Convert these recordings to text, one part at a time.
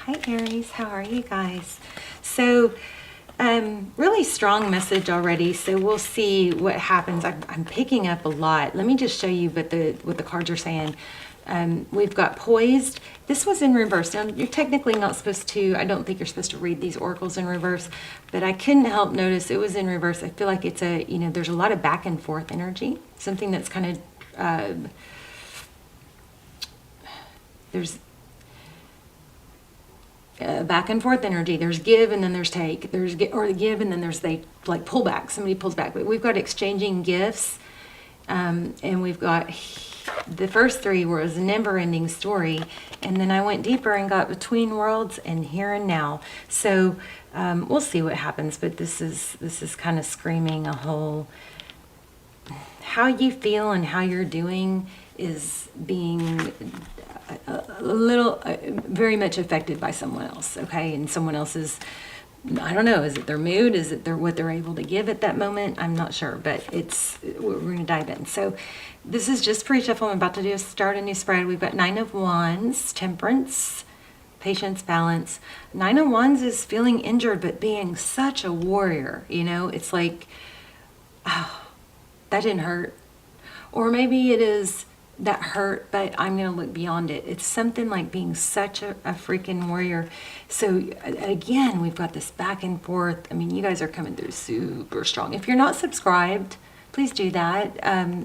Hi Aries, how are you guys? So really strong message already, so we'll see what happens. I'm picking up a lot. Let me just show you what the cards are saying. We've got poised. This was in reverse. Now you're technically not supposed to, I don't think you're supposed to read these oracles in reverse, but I couldn't help notice it was in reverse. I feel like it's a, there's a lot of back and forth energy, something that's kind of there's back and forth energy. There's give and then there's take. There's give and then there's they like pull back. Somebody pulls back. But we've got exchanging gifts, and we've got the first three was a never-ending story, and then I went deeper and got between worlds and here and now. So we'll see what happens. But this is kind of screaming a whole. How you feel and how you're doing is being a little, very much affected by someone else, okay? And someone else's, I don't know, is it their mood? Is it what they're able to give at that moment? I'm not sure, but we're going to dive in. So this is just pre-shuffle. I'm about to start a new spread. We've got 9 of Wands, Temperance, Patience, Balance. 9 of Wands is feeling injured, but being such a warrior, It's like, oh, that didn't hurt. Or maybe it is that hurt, but I'm going to look beyond it. It's something like being such a freaking warrior. So again, we've got this back and forth. I mean, you guys are coming through super strong. If you're not subscribed, please do that.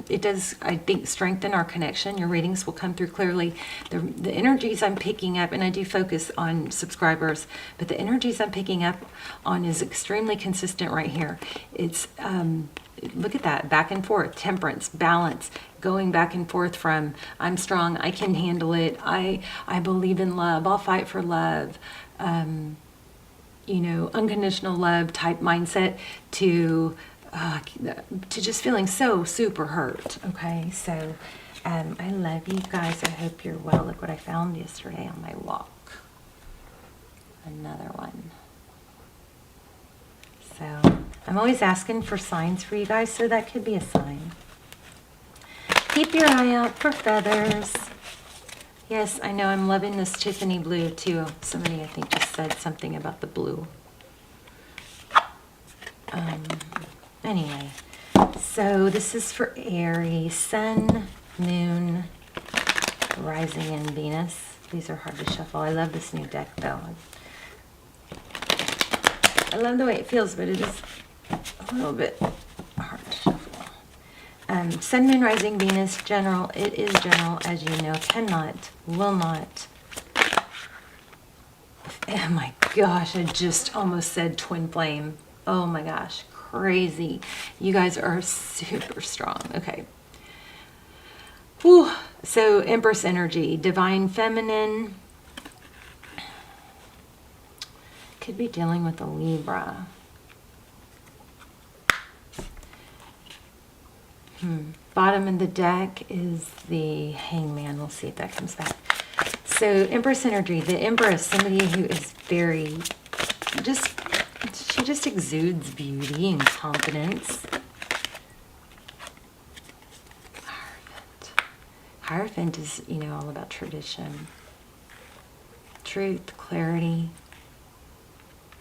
It does, I think, strengthen our connection. Your readings will come through clearly. The energies I'm picking up, and I do focus on subscribers, but the energies I'm picking up on is extremely consistent right here. It's look at that, back and forth, temperance, balance, going back and forth from I'm strong, I can handle it, I believe in love, I'll fight for love, unconditional love type mindset to just feeling so super hurt. Okay, so I love you guys. I hope you're well. Look what I found yesterday on my walk. Another one. So I'm always asking for signs for you guys, so that could be a sign. Keep your eye out for feathers. Yes, I know, I'm loving this Tiffany blue too. Somebody, I think, just said something about the blue. Anyway, so this is for Aries, Sun, Moon, Rising, and Venus. These are hard to shuffle. I love this new deck though. I love the way it feels, but it is a little bit hard to shuffle. Sun, Moon, Rising, Venus, general. It is general, as you know. Cannot, will not. Oh my gosh, I just almost said twin flame. Oh my gosh, crazy. You guys are super strong. Okay. Whew. So Empress energy, divine feminine. Could be dealing with a Libra. Bottom of the deck is the Hangman. We'll see if that comes back. So Empress energy, the Empress, somebody who is very, she just exudes beauty and confidence. Hierophant is, all about tradition, truth, clarity.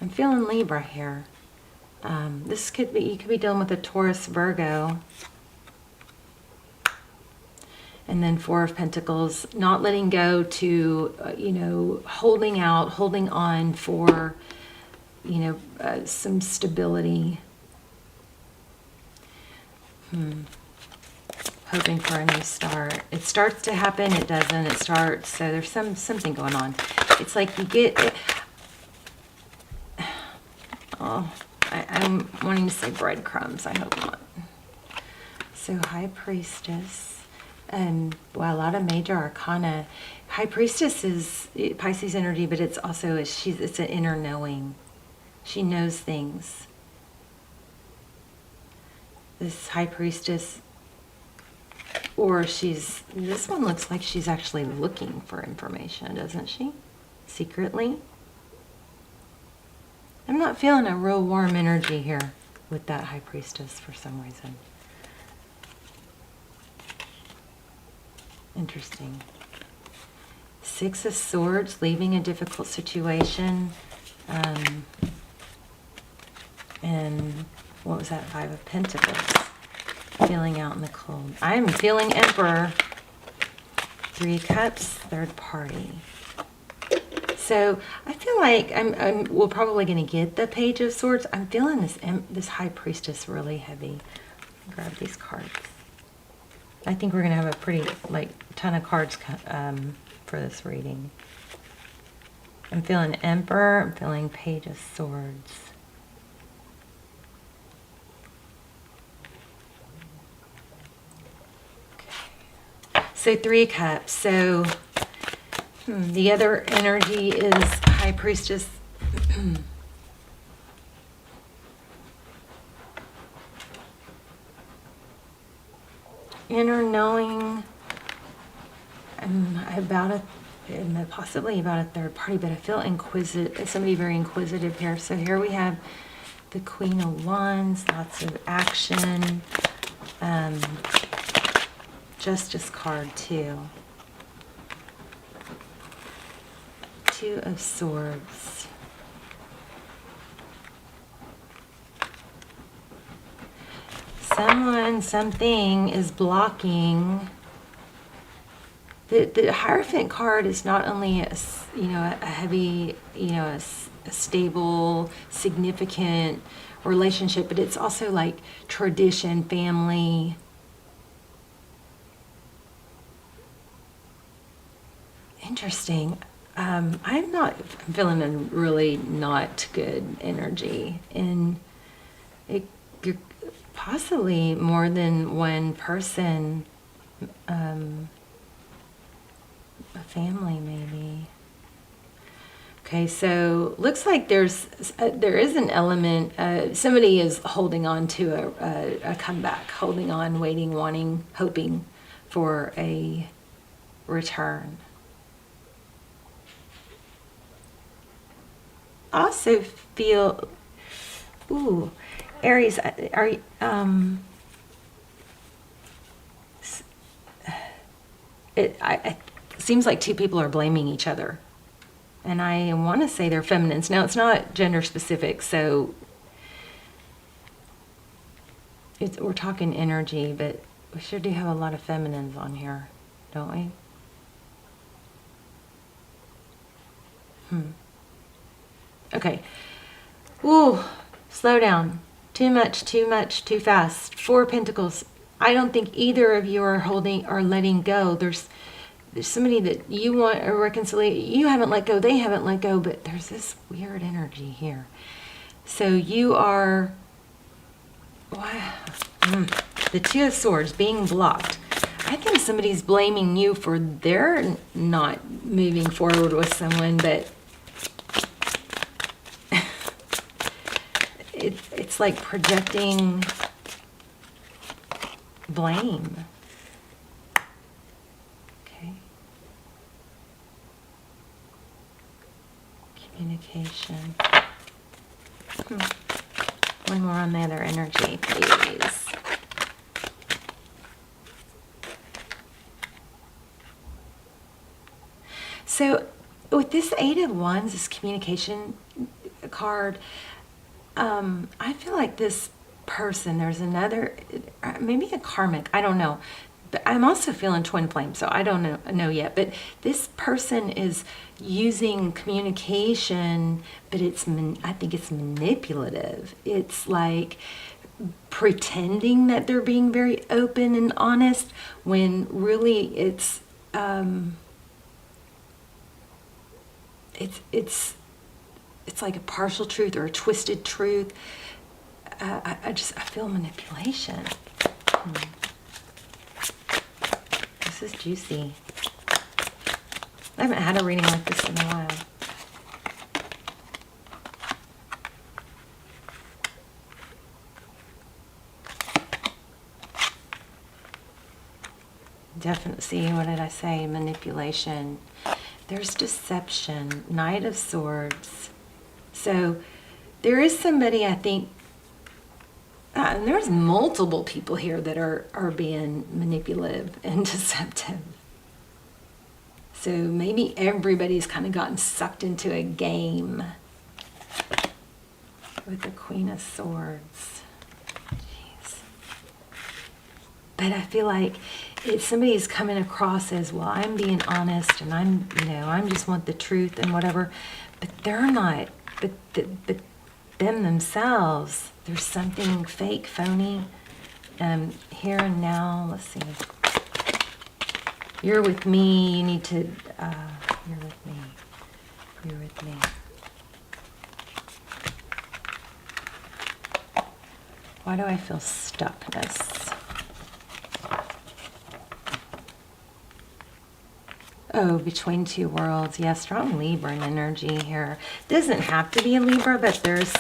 I'm feeling Libra here. This could be, you could be dealing with a Taurus, Virgo. And then 4 of Pentacles, not letting go to, holding out, holding on for, some stability. Hoping for a new start. It starts to happen, it doesn't, it starts. So there's something going on. It's like you get it. Oh, I'm wanting to say breadcrumbs. I hope not. So High Priestess, and a lot of major arcana. High Priestess is Pisces energy, but it's also it's an inner knowing. She knows things. This High Priestess, or this one looks like she's actually looking for information, doesn't she? Secretly. I'm not feeling a real warm energy here with that High Priestess for some reason. Interesting. Six of Swords, leaving a difficult situation. And what was that? Five of Pentacles. Feeling out in the cold. I'm feeling Emperor. Three of Cups, third party. So I feel like we're probably going to get the Page of Swords. I'm feeling this High Priestess really heavy. Grab these cards. I think we're going to have a pretty ton of cards for this reading. I'm feeling Emperor. I'm feeling Page of Swords. Okay. So Three of Cups. So the other energy is High Priestess. Inner knowing possibly about a third party, but I feel inquisitive, somebody very inquisitive here. So here we have the Queen of Wands, lots of action, Justice card too. Two of Swords. Someone, something is blocking. The Hierophant card is not only a heavy, a stable, significant relationship, but it's also like tradition, family. Interesting. I'm feeling a really not good energy, and you're possibly more than one person, a family maybe. Okay, so looks like there is an element. Somebody is holding on to a comeback, holding on, waiting, wanting, hoping for a return. Also feel, Aries, are you, it seems like two people are blaming each other, and I want to say they're feminines. Now it's not gender specific, so we're talking energy, but we sure do have a lot of feminines on here, don't we? Okay. Ooh, slow down. Too much, too fast. Four of Pentacles. I don't think either of you are letting go. There's somebody that you want a reconciliation. You haven't let go, they haven't let go, but there's this weird energy here. So you are, the Two of Swords being blocked. I think somebody's blaming you for their not moving forward with someone, but it's like projecting blame. Okay. Communication. One more on the other energy, please. So with this Eight of Wands, this communication card, I feel like this person, there's another, maybe a karmic, I don't know. But I'm also feeling twin flame, so I don't know yet. But this person is using communication, but I think it's manipulative. It's like pretending that they're being very open and honest when really it's like a partial truth or a twisted truth. I feel manipulation. This is juicy. I haven't had a reading like this in a while. Definitely, see, what did I say? Manipulation. There's deception. Knight of Swords. So there is somebody, I think, and there's multiple people here that are being manipulative and deceptive. So maybe everybody's kind of gotten sucked into a game with the Queen of Swords. Jeez. But I feel like if somebody's coming across as, well, I'm being honest and I'm, I just want the truth and whatever, but they're not, but them themselves, there's something fake, phony, here and now. Let's see. You're with me, you need to, you're with me, you're with me. Why do I feel stuckness? Oh, between two worlds. Yeah, strong Libra energy here. Doesn't have to be a Libra, but there's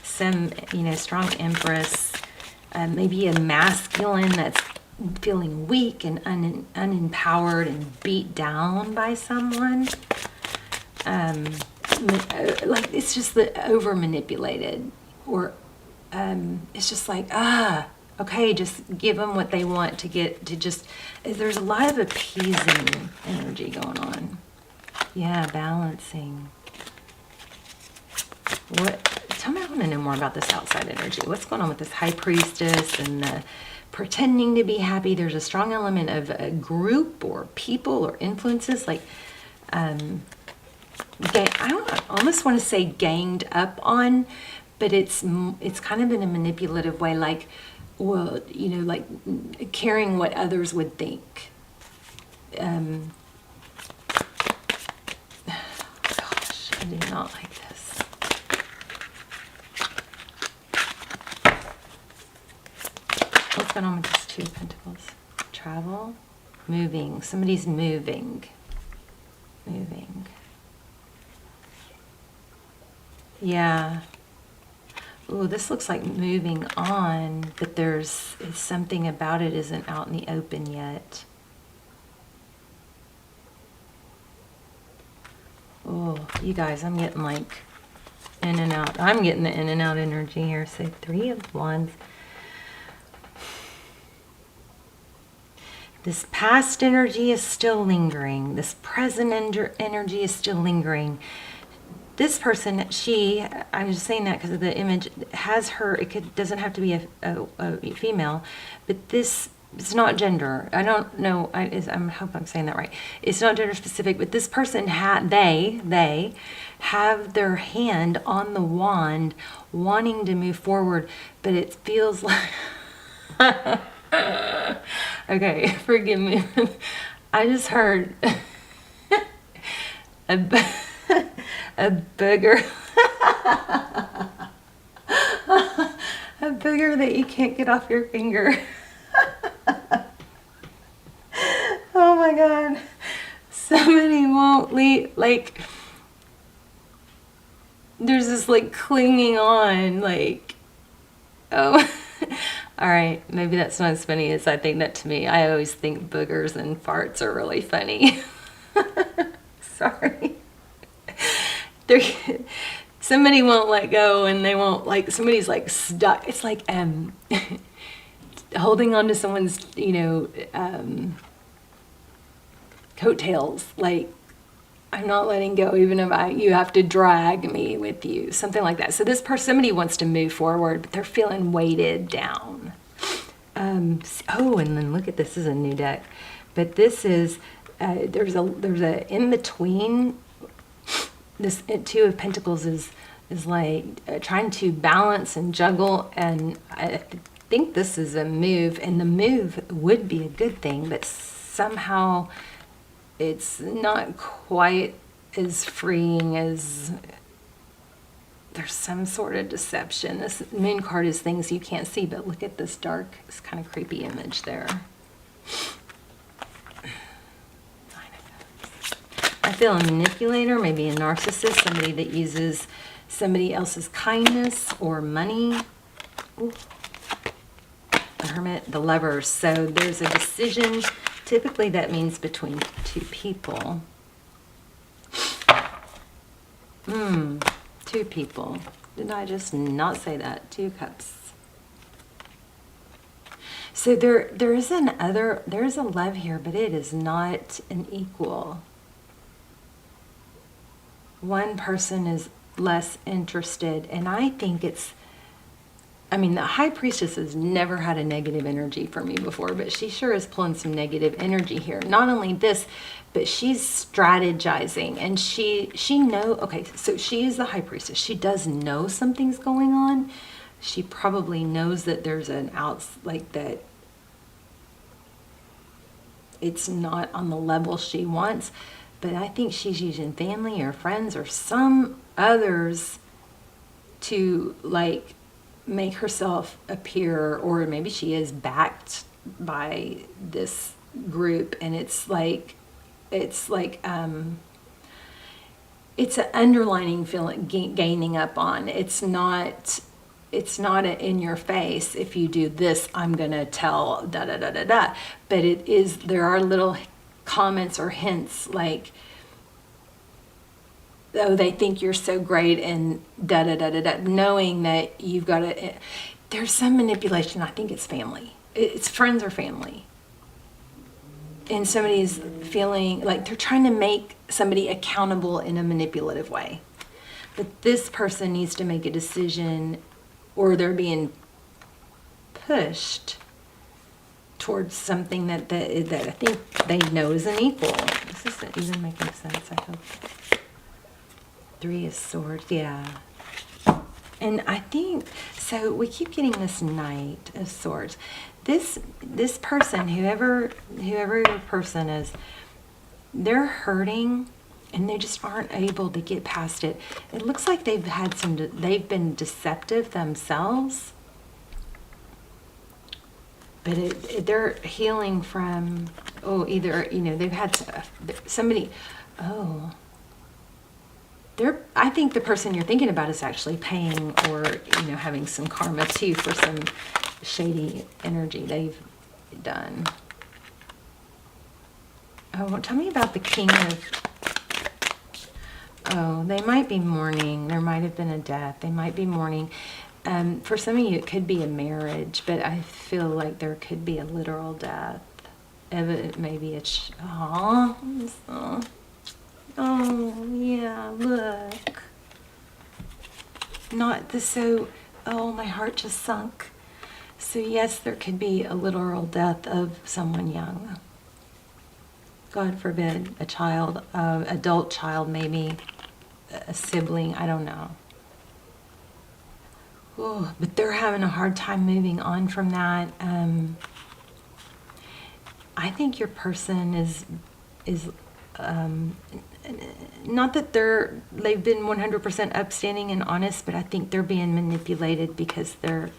some, strong Empress, maybe a masculine that's feeling weak and unempowered and beat down by someone. Like it's just the over manipulated, or it's just like, okay, just give them what they want to get to just, there's a lot of appeasing energy going on. Yeah, balancing. Tell me, I want to know more about this outside energy. What's going on with this High Priestess and the pretending to be happy? There's a strong element of a group or people or influences, like, I almost want to say ganged up on, but it's kind of in a manipulative way, like, well, like caring what others would think. Gosh, I do not like this. What's going on with this Two of Pentacles? Travel, moving. Somebody's moving. Moving. Yeah. Ooh, this looks like moving on, but there's something about it isn't out in the open yet. Oh, you guys, I'm getting like in and out. I'm getting the in and out energy here. So Three of Wands. This past energy is still lingering. This present energy is still lingering. This person, I'm just saying that because of the image, has her, doesn't have to be a female, but this, it's not gender. I don't know, I hope I'm saying that right. It's not gender specific, but this person, they have their hand on the wand wanting to move forward, but it feels like, okay, forgive me. I just heard a booger. A booger that you can't get off your finger. Oh my God. Somebody won't leave, like, there's this like clinging on, like, oh. All right, maybe that's not as funny as I think that to me. I always think boogers and farts are really funny. Sorry. Somebody won't let go, and they won't, like, somebody's like stuck. It's like holding on to someone's, coattails. Like, I'm not letting go, even if you have to drag me with you, something like that. So this person, somebody wants to move forward, but they're feeling weighted down. Oh, and then look at this, is a new deck, but this is there's a in between. This Two of Pentacles is like trying to balance and juggle, and I think this is a move, and the move would be a good thing, but somehow it's not quite as freeing as, there's some sort of deception. This moon card is things you can't see, but look at this dark, this kind of creepy image there. I feel a manipulator, maybe a narcissist, somebody that uses somebody else's kindness or money. Ooh. The Hermit, the Lovers. So there's a decision. Typically that means between two people. Two people. Did I just not say that? Two Cups. So there is a love here, but it is not an equal. one person is less interested. And I think I mean, the High Priestess has never had a negative energy for me before, but she sure is pulling some negative energy here. Not only this, but she's strategizing, and okay, so she is the High Priestess. She does know something's going on. She probably knows that there's that it's not on the level she wants, but I think she's using family or friends or some others to like make herself appear, or maybe she is backed by this group, and it's an underlining feeling gaining up on. It's not in your face. If you do this, I'm gonna tell da da da da da. But there are little comments or hints like, oh, they think you're so great and da da da da da, knowing that you've got to. There's some manipulation. I think it's family. It's friends or family. And somebody's feeling like they're trying to make somebody accountable in a manipulative way. But this person needs to make a decision, or they're being pushed towards something that I think they know is an equal. This isn't even making sense, I hope. 3 of Swords, yeah. And I think, so we keep getting this Knight of Swords. This person, whoever your person is, they're hurting and they just aren't able to get past it. It looks like they've been deceptive themselves, but they're healing from, either, they've had somebody, I think the person you're thinking about is actually paying or, having some karma too for some shady energy they've done. Oh, tell me about the King of... Oh, they might be mourning. There might have been a death. They might be mourning. For some of you, it could be a marriage, but I feel like there could be a literal death. Maybe it's... Oh, yeah, look. My heart just sunk. So yes, there could be a literal death of someone young. God forbid, a child, adult child, maybe a sibling, I don't know. Oh, but they're having a hard time moving on from that. I think your person is not that they've been 100% upstanding and honest, but I think they're being manipulated because they're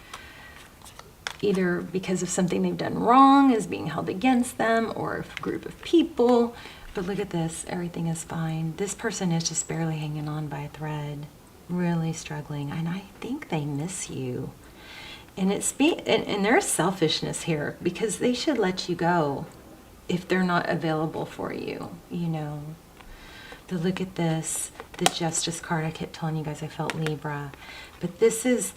either because of something they've done wrong is being held against them, or a group of people. But look at this, everything is fine. This person is just barely hanging on by a thread, really struggling, and I think they miss you. And and there's selfishness here, because they should let you go if they're not available for you, But look at this, the Justice card. I kept telling you guys I felt Libra, but this is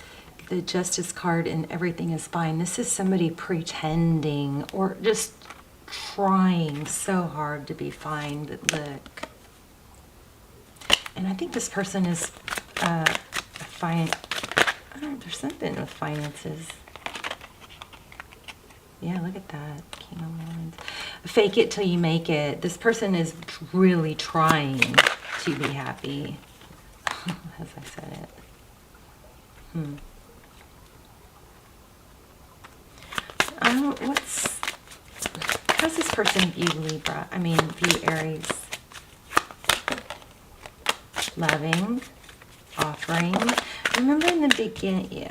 the Justice card, and everything is fine. This is somebody pretending or just trying so hard to be fine, but look. And I think this person is fine. I don't know, there's something with finances. Yeah, look at that. King of Wands. Fake it till you make it. This person is really trying to be happy. As I said it. How's this person view Libra? View Aries? Loving, offering. Remember in the beginning,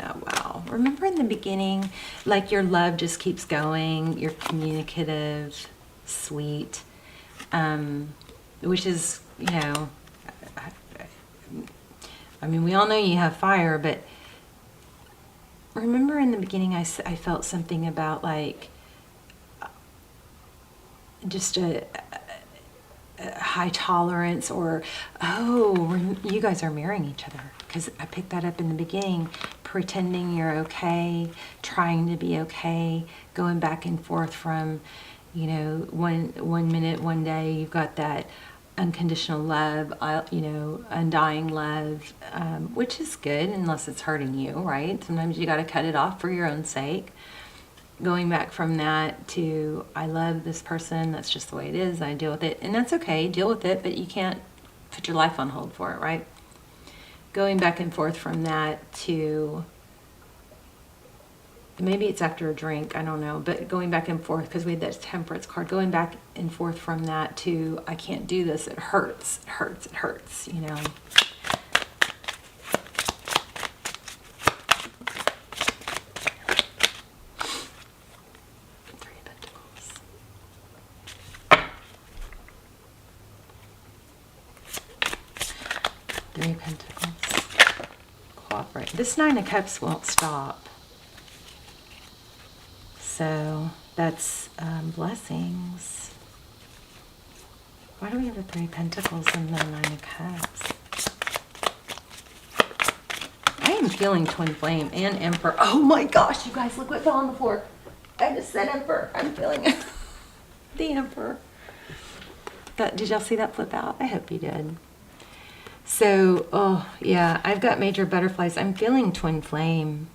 Remember in the beginning, like your love just keeps going, you're communicative, sweet, which is, we all know you have fire, but remember in the beginning I felt something about like just a high tolerance, or you guys are marrying each other, because I picked that up in the beginning. Pretending you're okay, trying to be okay, going back and forth from, one minute, one day you've got that unconditional love, you know, undying love, which is good unless it's hurting you, right? Sometimes you got to cut it off for your own sake. Going back from that to, I love this person, that's just the way it is, I deal with it, and that's okay, deal with it, but you can't put your life on hold for it, right? Going back and forth from that to, maybe it's after a drink, I don't know, but going back and forth, because we had that Temperance card, going back and forth from that to, I can't do this, it hurts, it hurts, it hurts, you know. Three of Pentacles. Cooperate. This Nine of Cups won't stop. So that's blessings. Why do we have the Three of Pentacles and the Nine of Cups? I am feeling Twin Flame and Emperor. Oh my gosh, you guys, look what fell on the floor. I just said Emperor. I'm feeling it. The Emperor. Did y'all see that flip out? I hope you did. So, oh yeah, I've got major butterflies. I'm feeling Twin Flame.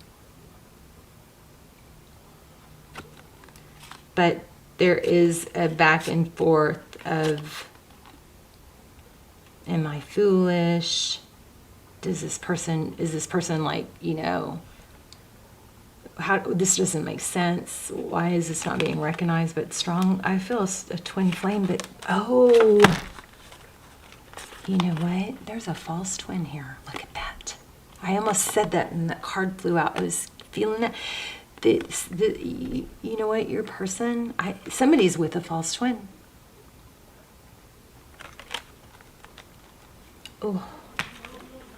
But there is a back and forth of, am I foolish? Is this person like, you know, this doesn't make sense. Why is this not being recognized? But strong, I feel a Twin Flame, but oh, you know what? There's a false twin here. Look at that. I almost said that and that card flew out. I was feeling that. You know what? Your person, somebody's with a false twin. Oh.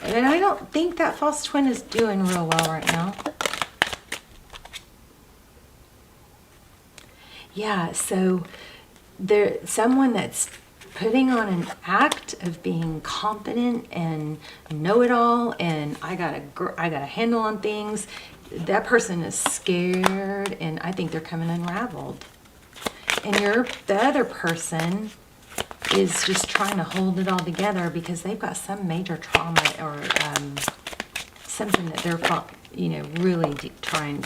And I don't think that false twin is doing real well right now. Yeah, so there's someone that's putting on an act of being confident and know-it-all, and I got a handle on things. That person is scared, and I think they're coming unraveled. And the other person is just trying to hold it all together because they've got some major trauma or something that they're, you know, really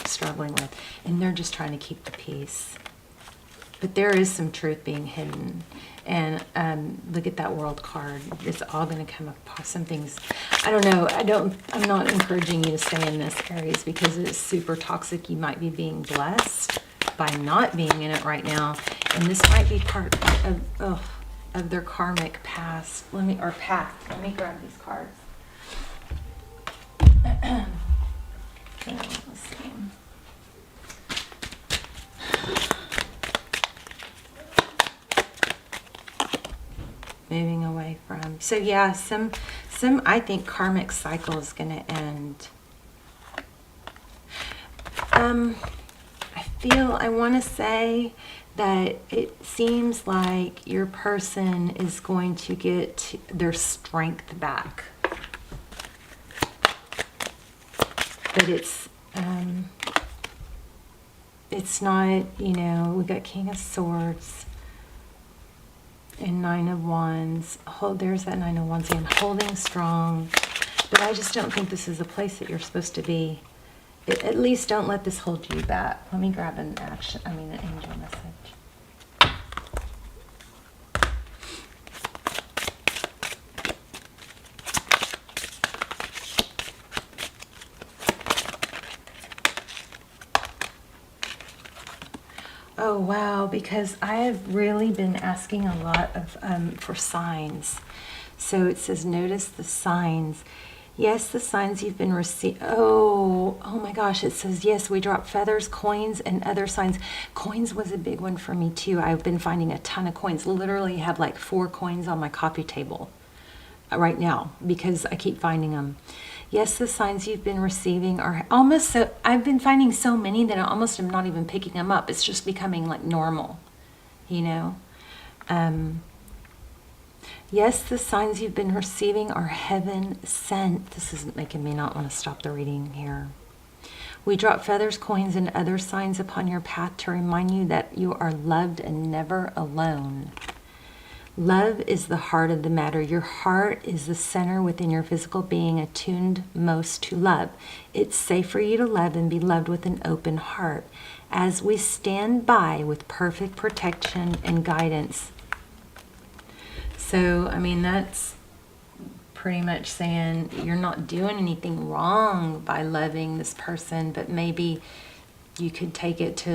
struggling with, and they're just trying to keep the peace. But there is some truth being hidden. And look at that World card. It's all going to come up. Some things, I don't know. I'm not encouraging you to stay in this, Aries, because it's super toxic. You might be being blessed by not being in it right now. And this might be part of their karmic past. Path. Let me grab these cards. Let's see. Moving away from. So yeah, some I think karmic cycle is going to end. I want to say that it seems like your person is going to get their strength back. But it's not, you know, we got King of Swords and Nine of Wands. There's that Nine of Wands again, holding strong. But I just don't think this is a place that you're supposed to be. At least don't let this hold you back. Let me grab an angel message. Oh wow, because I have really been asking a lot of for signs. So it says, notice the signs. Yes, the signs you've been receiving. Oh my gosh, it says, yes, we drop feathers, coins, and other signs. Coins was a big one for me too. I've been finding a ton of coins. Literally have like 4 coins on my coffee table right now because I keep finding them. Yes, the signs you've been receiving are almost so, I've been finding so many that I almost am not even picking them up. It's just becoming like normal, you know? Yes, the signs you've been receiving are heaven sent. This is making me not want to stop the reading here. We drop feathers, coins, and other signs upon your path to remind you that you are loved and never alone. Love is the heart of the matter. Your heart is the center within your physical being, attuned most to love. It's safe for you to love and be loved with an open heart. As we stand by with perfect protection and guidance. So, I mean, that's pretty much saying you're not doing anything wrong by loving this person, but maybe you could take it to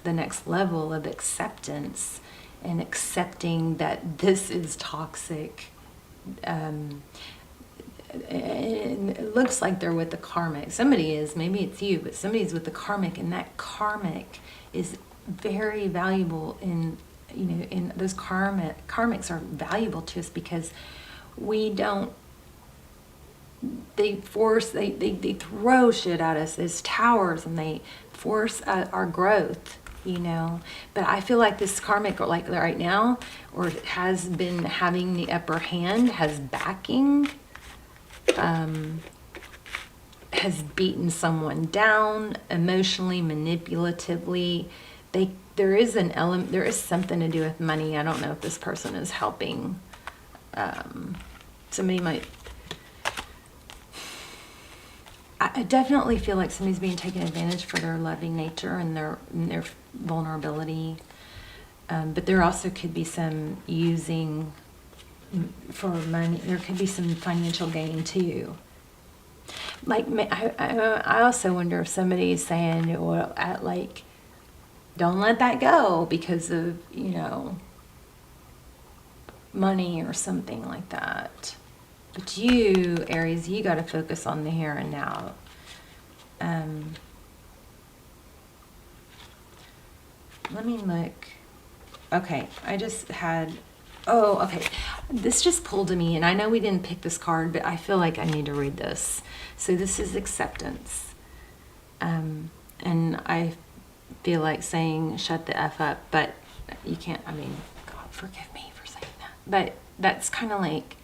the next level of acceptance. And accepting that this is toxic. And it looks like they're with the karmic. Somebody is, maybe it's you, but somebody's with the karmic, and that karmic is very valuable in, in those karmics are valuable to us because we don't, they throw shit at us as towers, and they force our growth. But I feel like this karmic, like right now, or has been having the upper hand, has backing, has beaten someone down emotionally, manipulatively. There is an element, there is something to do with money. I don't know if this person is helping. Somebody might. I definitely feel like somebody's being taken advantage for their loving nature and their vulnerability. But there also could be some using for money. There could be some financial gain too. Like, I also wonder if somebody's saying, well, don't let that go because of, money or something like that. But you, Aries, you got to focus on the here and now. Let me look. Okay, I just had... Oh, okay. This just pulled to me, and I know we didn't pick this card, but I feel like I need to read this. So this is acceptance. And I feel like saying shut the F up, but you can't, God, forgive me for saying that. But that's kind of like...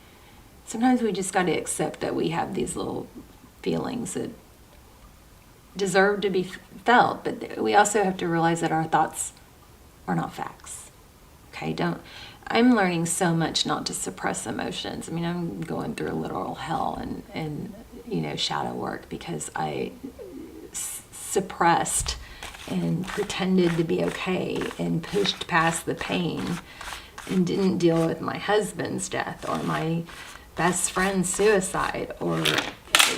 Sometimes we just got to accept that we have these little feelings that deserve to be felt, but we also have to realize that our thoughts are not facts. Okay, I'm learning so much not to suppress emotions. I'm going through a literal hell and shadow work because I suppressed and pretended to be okay and pushed past the pain and didn't deal with my husband's death or my best friend's suicide or,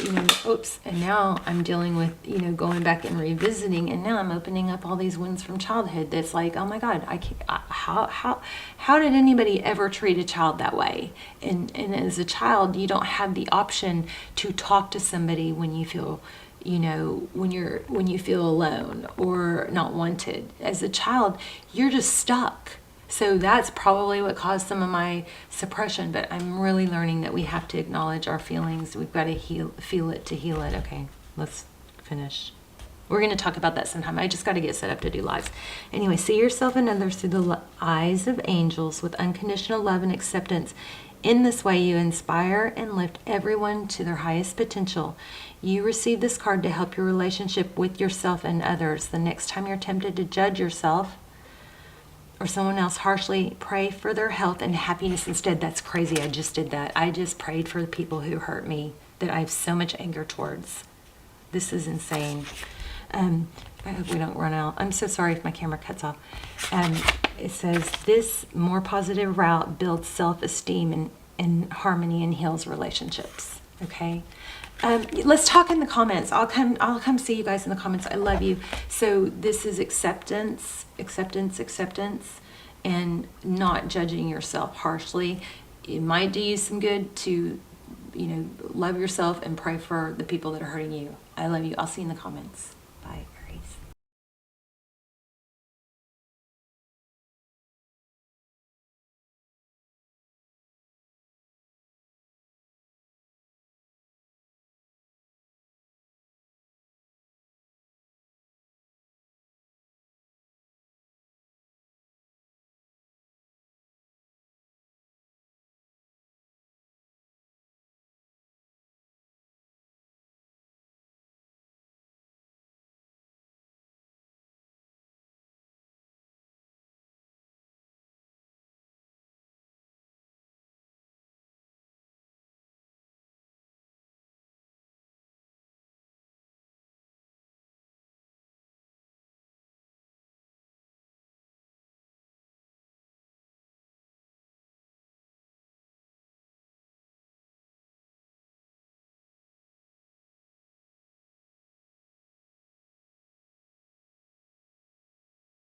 and now I'm dealing with, going back and revisiting, and now I'm opening up all these wounds from childhood that's like, oh my God, how did anybody ever treat a child that way? And as a child, you don't have the option to talk to somebody when you feel, when you feel alone or not wanted. As a child, you're just stuck. So that's probably what caused some of my suppression, but I'm really learning that we have to acknowledge our feelings. We've got to feel it to heal it. Okay, let's finish. We're going to talk about that sometime. I just got to get set up to do lives. Anyway, see yourself and others through the eyes of angels with unconditional love and acceptance. In this way, you inspire and lift everyone to their highest potential. You receive this card to help your relationship with yourself and others. The next time you're tempted to judge yourself or someone else harshly, pray for their health and happiness instead. That's crazy. I just did that. I just prayed for the people who hurt me that I have so much anger towards. This is insane. I hope we don't run out. I'm so sorry if my camera cuts off. It says, this more positive route builds self-esteem and harmony and heals relationships. Okay? Let's talk in the comments. I'll come see you guys in the comments. I love you. So this is acceptance, and not judging yourself harshly. It might do you some good to, love yourself and pray for the people that are hurting you. I love you. I'll see you in the comments.